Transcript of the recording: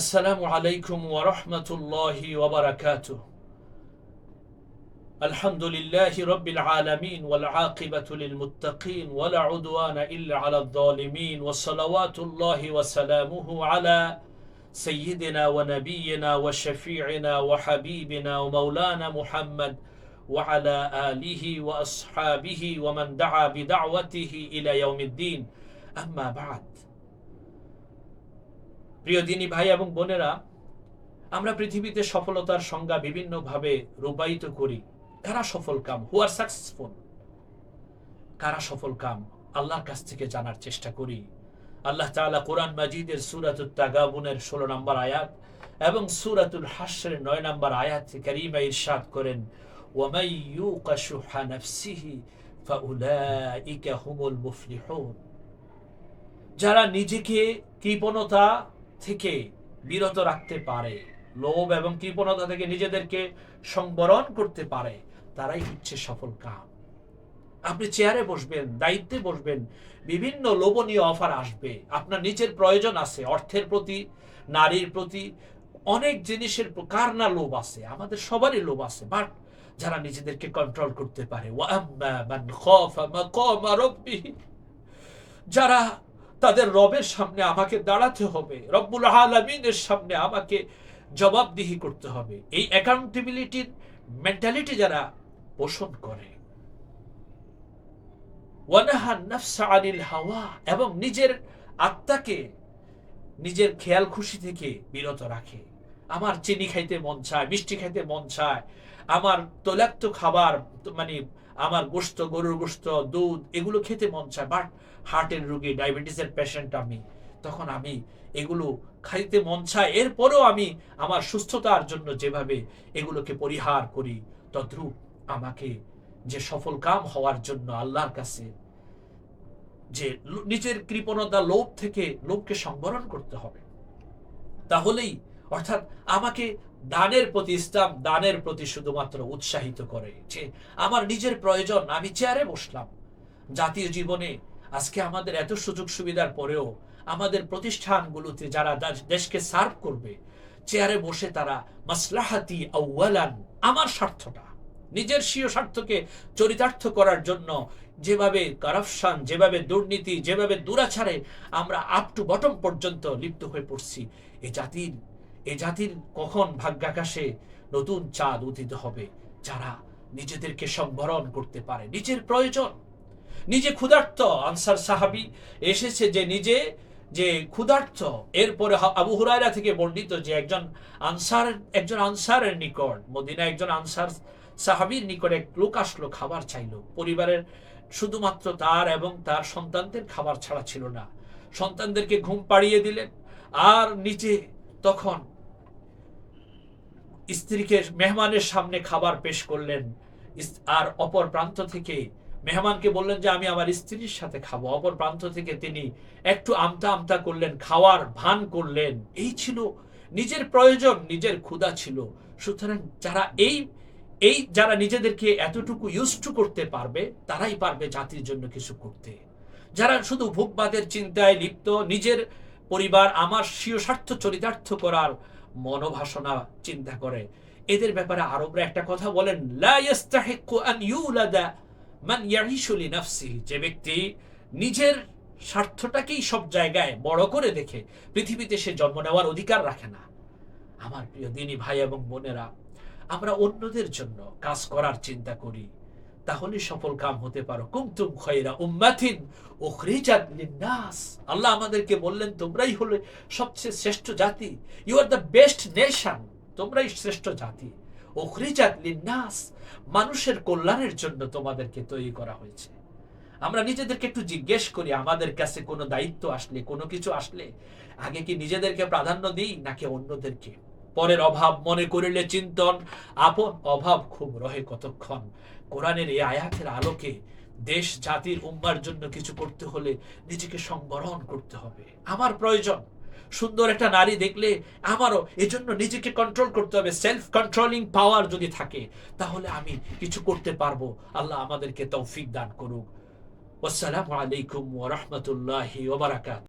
السلام عليكم ورحمة الله وبركاته. الحمد لله رب العالمين والعاقبة للمتقين ولا عدوان إلا على الظالمين، وصلوات الله وسلامه على سيدنا ونبينا وشفيعنا وحبيبنا ومولانا محمد وعلى آله وأصحابه ومن دعا بدعوته إلى يوم الدين. أما بعد، প্রিয় দিনী ভাই এবং বোনেরা, আমরা পৃথিবীতে সফলতার সংজ্ঞা বিভিন্নভাবে রূপায়িত করি। কারা সফল কাম, হু আর সাকসেসফুল, কারা সফল কাম আল্লাহর কাছ থেকে জানার চেষ্টা করি। আল্লাহ তাআলা কোরআন মাজিদের সূরাতুত তাগাবুনের 16 নম্বর আয়াত এবং সূরাতুল হাশরের 9 নম্বর আয়াত কারীমা ইরশাদ করেন, ওয়ামাই ইউকা শুহা নাফসিহি ফাউলাইকা হুমুল মুফলিহুন। যারা নিজেকে কৃপণতা থেকে বিরত রাখতে পারে, লোভ এবং কৃপণতা থেকে নিজেদেরকে সংবরণ করতে পারে, তারাই হচ্ছে সফল কাম। আপনি চেয়ারে বসবেন, দায়িত্বে বসবেন, বিভিন্ন লোভনীয় অফার আসবে, আপনার নিজের প্রয়োজন আছে, অর্থের প্রতি, নারীর প্রতি, অনেক জিনিসের কার না লোভ আছে, আমাদের সবারই লোভ আছে। বাট যারা নিজেদেরকে কন্ট্রোল করতে পারে, ওয়াম্মা মান খাফা মাকামা রাব্বিহি, যারা তাদের রবের সামনে আমাকে দাঁড়াতে হবে, রব্বুল আলামিনের সামনে আমাকে জবাবদিহি করতে হবে, এই অ্যাকাউন্টেবিলিটির মেন্টালিটি যারা পোষণ করে, ওয়ানাহান নাফসা আনিল হাওয়া, এবং নিজের আত্মাকে নিজের খেয়াল খুশি থেকে বিরত রাখে। আমার চিনি খাইতে মন চায়, মিষ্টি খাইতে মন চায়, আমার তৈলাক্ত খাবার মানে আমার গোশত, গরুর গোশত, দুধ এগুলো খেতে মন চায়, বাট হার্টের রোগী, ডায়াবেটিসের পেশেন্ট আমি, তখন আমি এগুলো খাইতে মন চায়, এরপরেও আমি আমার সুস্থতার জন্য যেভাবে এগুলোকে পরিহার করি, তদ্রূপ আমাকে যে সফল কাম হওয়ার জন্য আল্লাহর কাছে যে নিজের কৃপণতা, লোভ থেকে লোভকে সংবরণ করতে হবে। তাহলেই অর্থাৎ আমাকে দানের প্রতি, ইসলাম দানের প্রতি শুধুমাত্র উৎসাহিত করে যে আমার নিজের প্রয়োজন, আমি চেয়ারে বসলাম। জাতীয় জীবনে আজকে আমাদের এত সুযোগ সুবিধার পরেও আমাদের প্রতিষ্ঠানগুলোতে যারা দেশকে সার্ভ করবে, চেয়ারে বসে তারা মাসলাহাতি আউয়ালান, আমার স্বার্থটা, নিজের স্বীয় স্বার্থকে চরিতার্থ করার জন্য যেভাবে কারাপশন, যেভাবে দুর্নীতি, যেভাবে দুরাচারে আমরা আপ টু বটম পর্যন্ত লিপ্ত হয়ে পড়ছি, এ জাতির কখন ভাগ্যাকাশে নতুন চাঁদ উদিত হবে, যারা নিজেদেরকে সংবরণ করতে পারে, নিজের প্রয়োজন, নিজে ক্ষুধার্ত। আনসার সাহাবী এসেছে যে নিজে যে ক্ষুধার্ত, এরপরে আবু হুরায়রা থেকে বর্ণিত যে একজন আনসারের নিকট, মদিনা একজন আনসার সাহাবীর নিকট এক লোক আসলো, খাবার চাইলো। পরিবারের শুধুমাত্র তার এবং তার সন্তানদের খাবার ছাড়া ছিল না, সন্তানদেরকে ঘুম পাড়িয়ে দিলেন, আর নিচে তখন স্ত্রীকে মেহমানের সামনে খাবার পেশ করলেন, আর অপর প্রান্ত থেকে মেহমানকে বললেন যে আমি আমার স্ত্রীর সাথে খাবো। অপর প্রান্ত থেকে তিনি একটু আমতা আমতা করলেন, খাওয়ার ভান করলেন। এই ছিল নিজের প্রয়োজন, নিজের ক্ষুধা ছিল। সুতরাং যারা নিজেদেরকে এতটুকু ইউজড করতে পারবে, তারাই পারবে জাতির জন্য কিছু করতে। যারা শুধু ভোগবাদের চিন্তায় লিপ্ত, নিজের পরিবার, আমার স্বীয় স্বার্থ চরিতার্থ করার মনোভাসনা চিন্তা করে, এদের ব্যাপারে আরবরা একটা কথা বলেন, লা ইস্তাহিক্কু আন ইউলাদা মান ইয়াইশু লিনাফসিহি, যে ব্যক্তি নিজের স্বার্থটাকেই সব জায়গায় বড় করে দেখে পৃথিবীতে সে জন্ম নেওয়ার অধিকার রাখে না। আমার প্রিয় দিনী ভাই এবং বোনেরা, আমরা অন্যদের জন্য কাজ করার চিন্তা করি, তাহলে সফল কাম হতে পারো। কুনতুম খায়রা উম্মাতিন উখরিজাত লিন-নাস, আল্লাহ আমাদেরকে বললেন তোমরাই হলে সবচেয়ে শ্রেষ্ঠ জাতি, you are the best nation, তোমরাই শ্রেষ্ঠ জাতি। উখরিজাত লিন-নাস, মানুষের কল্যাণের জন্য তোমাদেরকে তৈরি করা হয়েছে। আমরা নিজেদেরকে একটু জিজ্ঞেস করি, আমাদের কাছে কোনো দায়িত্ব আসলে, কোনো কিছু আসলে আগে কি নিজেদেরকে প্রাধান্য দিই নাকি অন্যদেরকে? পরের অভাব মনে করিলে চিন্তন, আপন অভাব খুব রহে কতক্ষণ। কোরআনের এই আয়াতের আলোকে দেশ, জাতির, উম্মার জন্য কিছু করতে হলে নিজেকে সংবরণ করতে হবে। আমার প্রয়োজন, সুন্দর একটা নারী দেখলে আমারও এজন্য নিজেকে কন্ট্রোল করতে হবে। সেলফ কন্ট্রোলিং পাওয়ার যদি থাকে, তাহলে আমি কিছু করতে পারবো। আল্লাহ আমাদেরকে তৌফিক দান করুক। আসসালামু আলাইকুম ওয়া রাহমাতুল্লাহি ওয়া বারাকাতুহু।